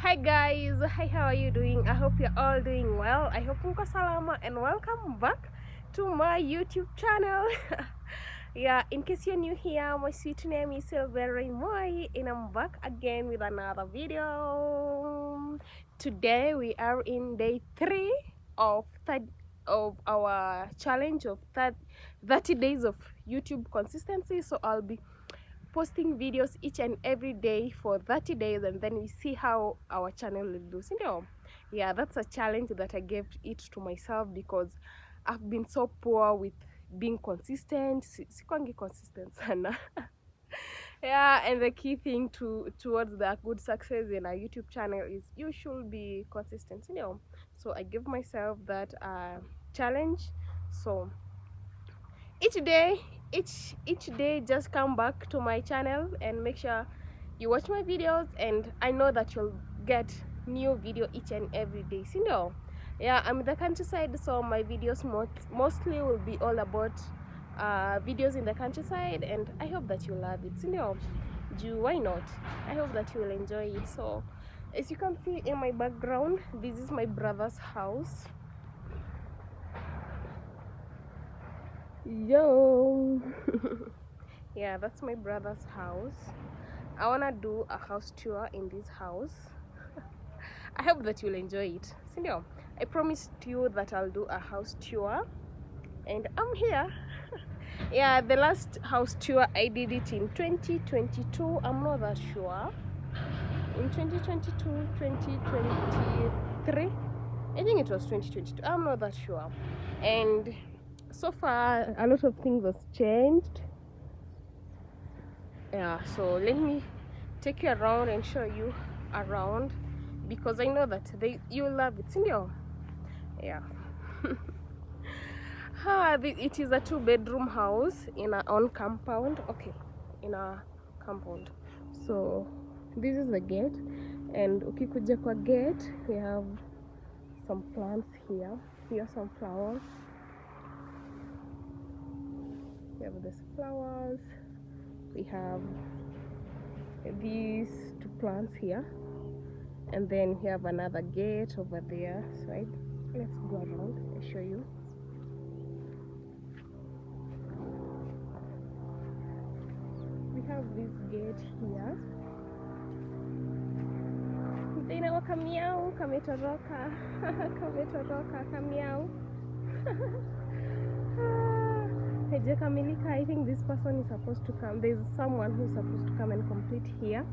Hi guys, hi, how are you doing? I hope you're all doing well. I hope mko salama and welcome back to my YouTube channel. Yeah, in case you're new here, my sweet name is Silvery Moi and I'm back again with another video. Today we are in day 3 of our challenge of 30 days of YouTube consistency. So I'll be posting videos each and every day for 30 days and then we see how our channel will do. Yeah, that's a challenge that I gave it to myself because I've been so poor with being consistent. Sikwangi consistent sana. Yeah, and the key thing towards the good success in a YouTube channel is you should be consistent. So I give myself that challenge. So each day just come back to my channel and make sure you watch my videos, and I know that you'll get new video each and every day. Yeah, I'm in the countryside, so my videos mostly will be all about videos in the countryside, and I hope that you love it. Why not? I hope that you will enjoy it. So as you can see in my background, this is my brother's house. Yo. Yeah, that's my brother's house. I wanna do a house tour in this house. I hope that you'll enjoy it. Sindio, I promised you that I'll do a house tour, and I'm here. Yeah, the last house tour I did it in 2022. I'm not that sure. In 2022, 2023, I think it was 2022. I'm not that sure. And so far, a lot of things has changed. Yeah, so let me take you around and show you around because I know that you love it. Sindio? Yeah. It is a 2-bedroom house in our own compound. Okay, in our compound. So this is the gate, and ukikuja kwa gate we have some plants here. Here are some flowers. We have these flowers. We have these 2 plants here, and then we have another gate over there. So let's go around and show you. We have this gate here. Tena kamiau kametoroka. Kametoroka kamiau. Haijakamilika. I think this person is supposed to come. There's someone who's supposed to come and complete here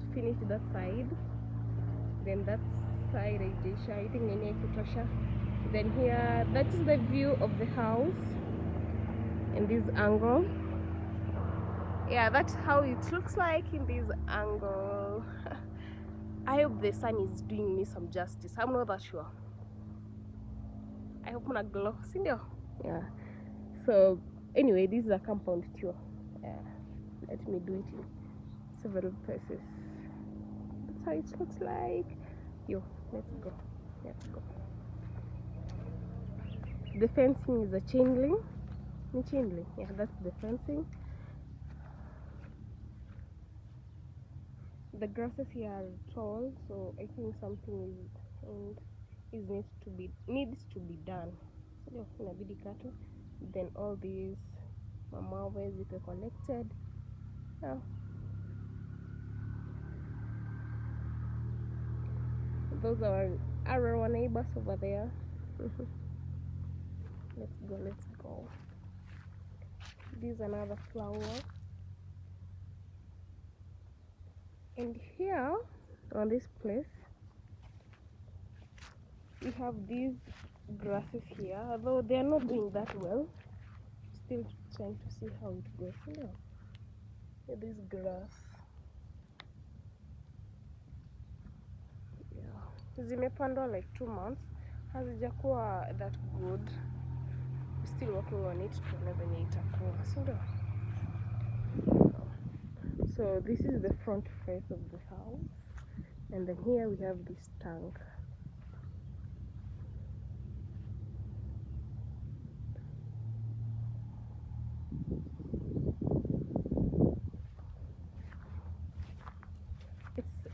to finish that side. Then that side haijaisha. I think nene kutosha. Then here, that is the view of the house in this angle. Yeah, that's how it looks like in this angle. I hope the sun is doing me some justice. I'm not that sure. I hope I'm not glow. Yeah. So anyway, this is a compound tour. Yeah. Let me do it in several places. That's how it looks like. Yo, let's go. Let's go. The fencing is a chain link. Yeah, that's the fencing. The grasses here are tall, so I think something needs to be done. So inabidi kato. Then all these mamawe ziko collected. Yeah. Those are our neighbors over there. Let's go. This is another flower. And here on this place we have these grasses here, although they are not doing that well. Still trying to see how it goes. This grass. Yeah. Zimepandwa like 2 months. Hazijakuwa that good. Still working on it to know venye itakuwa. So this is the front face of the house, and then here we have this tank.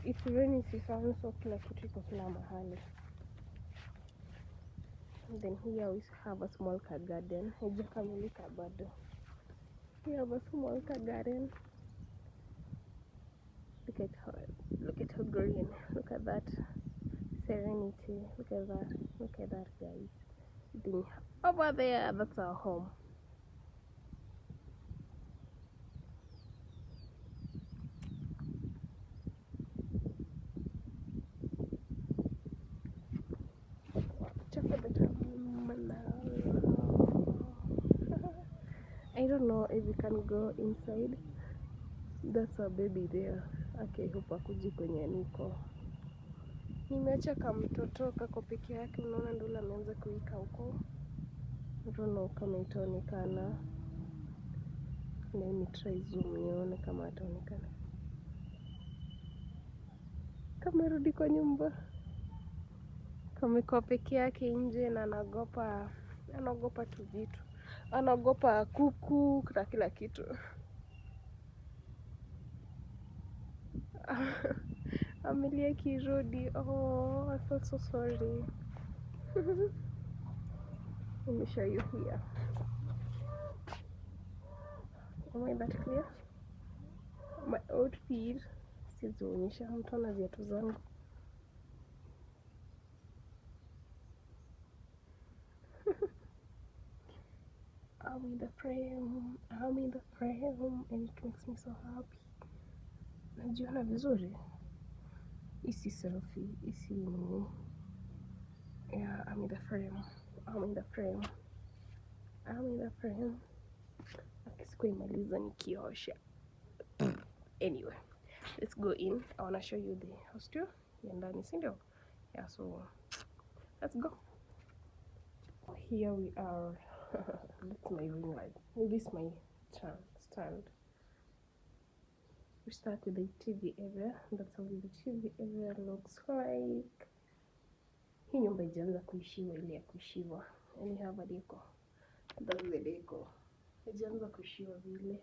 it's rainy season, so kila kitu iko kila mahali. And then here we have a small car garden. Haijakamilika bado. We have a small car garden. Look at how green. Look at that serenity. Look at that, guys. Over there, that's our home. I don't know if we can go inside. That's a baby there. Okay, hope akuji kwenye niko. Nimeacha kama mtoto kako peke yake, unaona ndio ameanza kuika huko. I don't know kama itaonekana. Let me try zoom nione kama itaonekana. Kama rudi kwa nyumba. Kama iko peke yake nje na anaogopa tu vitu. Anaogopa kuku na kila kitu. Amelia kirudi. Oh, I feel so sorry. Let me show you here. Am I that clear? My outfit. Sizionyesha mtu na viatu zangu. I'm in the frame and it makes me so happy. Najiona vizuri. Isi selfie, isi nini. Yeah, I'm in the frame. Akisikuimaliza nikiosha. Anyway, let's go in. I want to show you the house tour. Ndani, si ndio? Yeah, so let's go. Here we are. That's my ring light. This is my stand. We start with the TV area. That's how the TV area looks like. Hii nyumba ijaanza kuishiwa ile ya kuishiwa. Yani hapa deko. That's the deco. Ijaanza kuishiwa vile.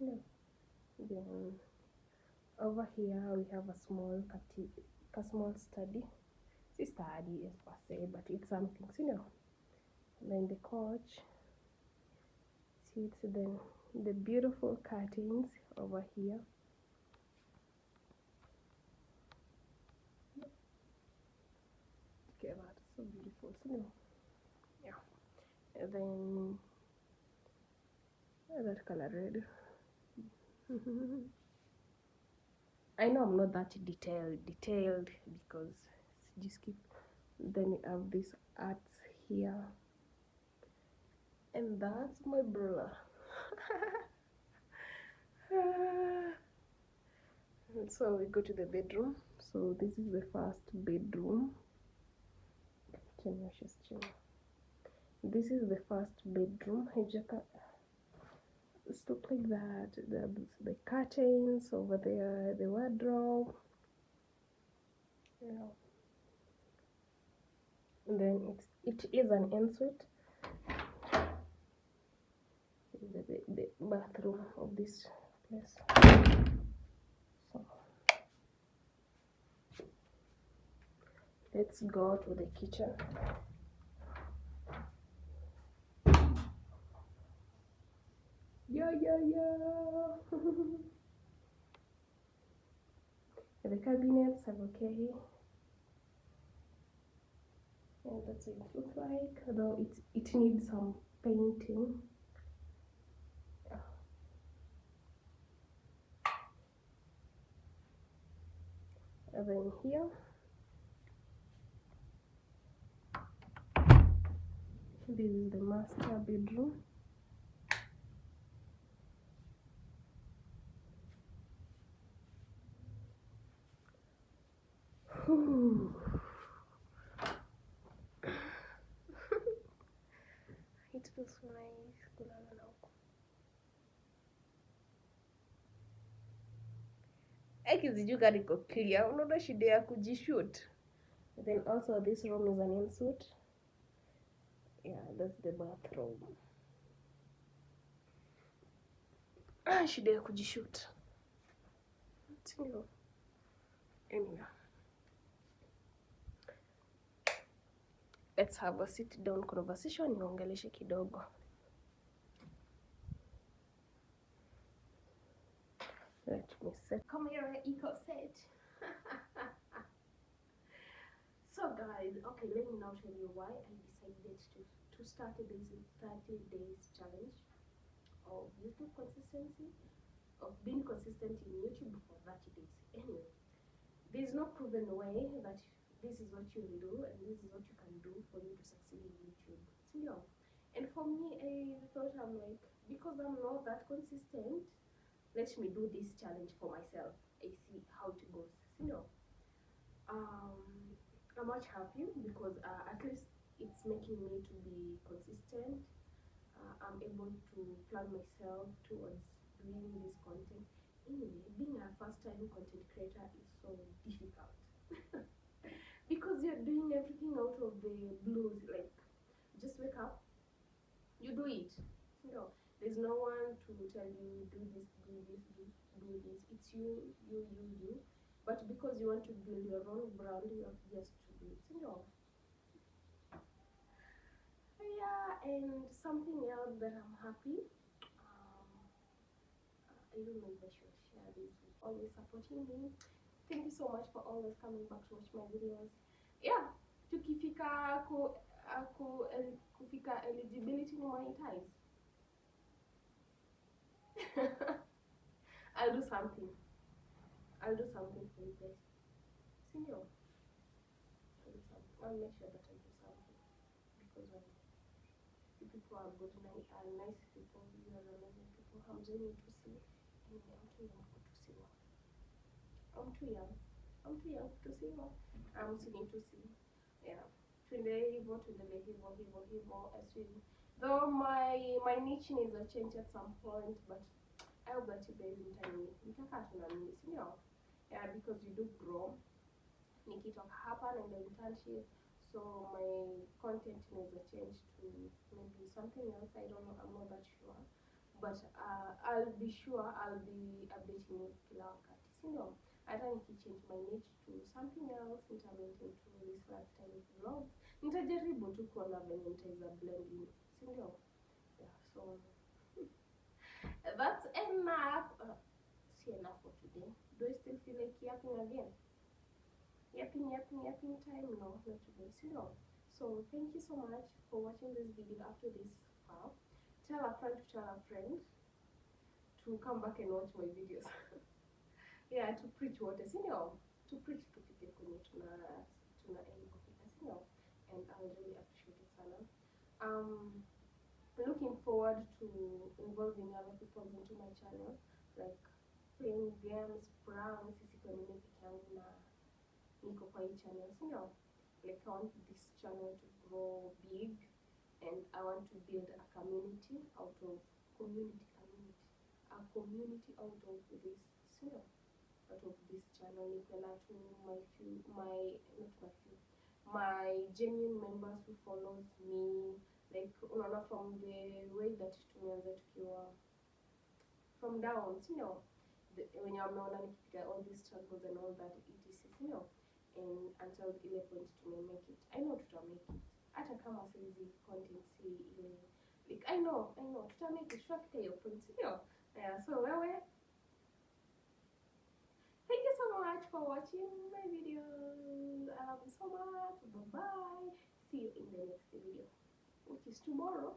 Yeah. Then over here we have a small study. It's study as per se, but it's something, you know. Then the couch. Then the beautiful curtains over here. Okay, that's so beautiful, you know. Yeah. And then that color red. I know I'm not that detailed because just keep. Then you have this art here, and that's my brother. And so we go to the bedroom. So this is the first bedroom. This is the first bedroom. It's look like that. The curtains over there, the wardrobe. Yeah. And then it is an ensuite. The bathroom of this place. So let's go to the kitchen. Yeah. The cabinets are okay. And that's what it looks like, although it needs some painting. Yeah. And then here, this is the master bedroom. It feels so nice kulala na huko. Akizijua niko clear, unaona shida ya kujishoot. Then also this room is an ensuite. Yeah, that's the bathroom. Shida ya kujishoot. Sindio? Anyway, let's have a sit down conversation, niongeleshe kidogo. Let me set camera eco set. So guys, okay, let me now tell you why I decided to start this 30 days challenge of YouTube consistency, of being consistent in YouTube for 30 days. Anyway, there's no proven way that this is what you will do and this is what you can do for you to succeed in YouTube. So yeah, and for me, I thought, I'm like, because I'm not that consistent, let me do this challenge for myself. I see how it goes. So yeah, I'm much happy because at least it's making me to be consistent. I'm able to plan myself towards doing this content. Anyway, being a first-time content creator is so difficult because you're doing everything out of the blues. Like, just wake up, you do it. You know, there's no one to tell you do this, do this, do this. It's you. But because you want to build your own brand, you have just to do it. You know. Yeah, and something else that I'm happy. I don't know if I should share this with always supporting me. Thank you so much for always coming back to watch my videos. Yeah, kufika eligibility ni monetize. I'll do something. I'll do something for you guys. Senior, I'll do something. I'll make sure that I do something because you people are good, nice people. You are amazing people. I'm genuine to see. Anyway, I'm too young to see one. I'm too young. I'm too young to see one. I'm sitting to see. Yeah. Today, as well. Though my niche needs a change at some point, but I hope that you guys in time you can catch on this, you know. Yeah, because you do grow. Nikitoka hapa and the internship, so my content needs a change to maybe something else. I don't know. I'm not that sure, but I'll be sure. I'll be updating you kila wakati. You know, hata nikichange my niche to something else, nitawent into this lifestyle vlog. Nitajaribu tu kuona venye nitaweza blend in. You yeah. So that's enough. See enough for today. Do I still feel like yapping again? Yapping time? No, not today. So thank you so much for watching this video up to this far. Tell a friend to tell a friend to come back and watch my videos. Yeah, to preach what is, to preach to people tuna end kufika, and I really appreciate it, Sana. Looking forward to involving other people into my channel, like playing games, pranks, sisi kwa mimi peke yangu na niko kwa hii channel, like I want this channel to grow big, and I want to build a community out of out of this, out of this channel. Nikola to my genuine members who follows me, like unaona from the way that tumeanza tukiwa from down, when you're nikipiga all these struggles and all that etc, and until ile point make it. I know make it. Hata kama saizi content si ile, like I know make it, tutafika hiyo point, yeah. So wewe, thank you so much for watching my videos. I love you so much. Bye bye. See you in the next video, which is tomorrow.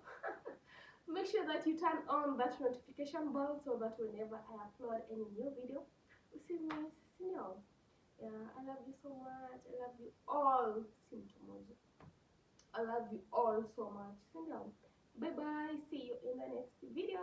Make sure that you turn on that notification bell so that whenever I upload any new video, you see me. Yeah, I love you so much. I love you all. I love you all so much. Bye bye. See you in the next video.